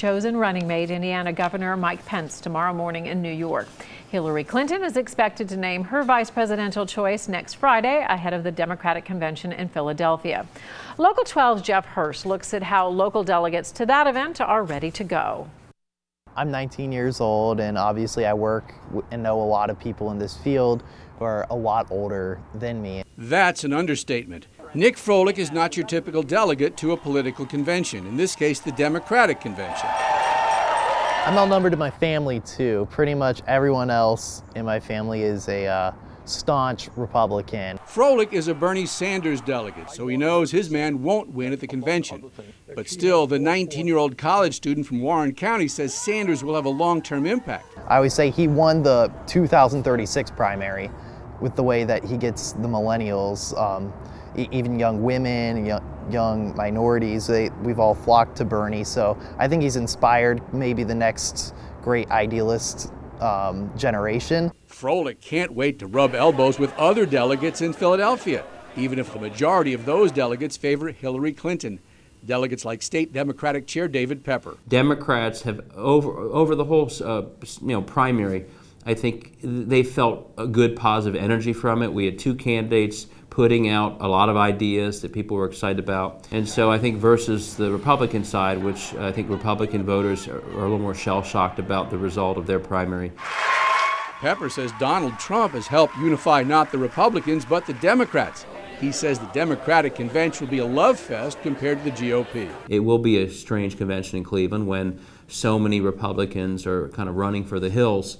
chosen running mate, Indiana Governor Mike Pence, tomorrow morning in New York. Hillary Clinton is expected to name her vice presidential choice next Friday ahead of the Democratic convention in Philadelphia. Local 12's Jeff Hirsch looks at how local delegates to that event are ready to go. I'm 19 years old, and obviously I work and know a lot of people in this field who are a lot older than me. That's an understatement. Nick Froehlich is not your typical delegate to a political convention, in this case the Democratic convention. I'm outnumbered in my family too. Pretty much everyone else in my family is a staunch Republican. Froehlich is a Bernie Sanders delegate, so he knows his man won't win at the convention. But still, the 19-year-old college student from Warren County says Sanders will have a long-term impact. I always say he won the 2036 primary with the way that he gets the millennials, even young women, young minorities. We've all flocked to Bernie, so I think he's inspired maybe the next great idealist generation. Froehlich can't wait to rub elbows with other delegates in Philadelphia, even if the majority of those delegates favor Hillary Clinton. Delegates like State Democratic Chair David Pepper. Democrats have over the whole primary, I think they felt a good positive energy from it. We had two candidates putting out a lot of ideas that people were excited about. And so I think versus the Republican side, which I think Republican voters are a little more shell-shocked about the result of their primary. Pepper says Donald Trump has helped unify not the Republicans but the Democrats. He says the Democratic convention will be a love fest compared to the GOP. It will be a strange convention in Cleveland when so many Republicans are kind of running for the hills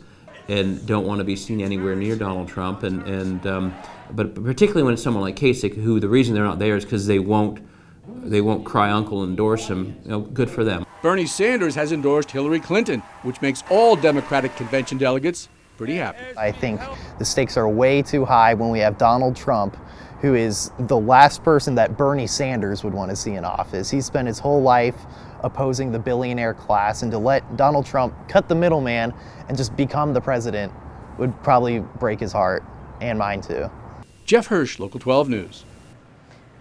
and don't want to be seen anywhere near Donald Trump, but particularly when it's someone like Kasich, who the reason they're not there is because they won't cry uncle and endorse him. Good for them. Bernie Sanders has endorsed Hillary Clinton, which makes all Democratic convention delegates pretty happy. I think the stakes are way too high when we have Donald Trump, who is the last person that Bernie Sanders would want to see in office. He spent his whole life opposing the billionaire class, and to let Donald Trump cut the middleman and just become the president would probably break his heart, and mine too. Jeff Hirsch, Local 12 News.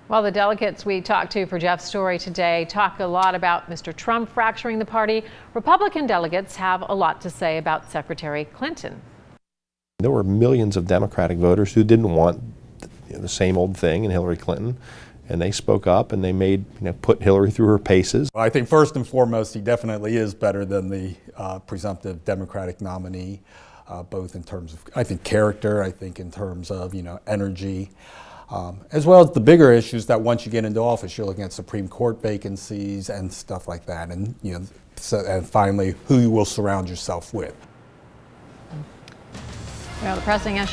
Well, the delegates we talked to for Jeff's story today talk a lot about Mr. Trump fracturing the party. Republican delegates have a lot to say about Secretary Clinton. There were millions of Democratic voters who didn't want the same old thing in Hillary Clinton, and they spoke up and they put Hillary through her paces. I think first and foremost, he definitely is better than the presumptive Democratic nominee, both in terms of, I think, character, I think in terms of, energy, as well as the bigger issues that once you get into office, you're looking at Supreme Court vacancies and stuff like that, and and finally, who you will surround yourself with. Well, the pressing issue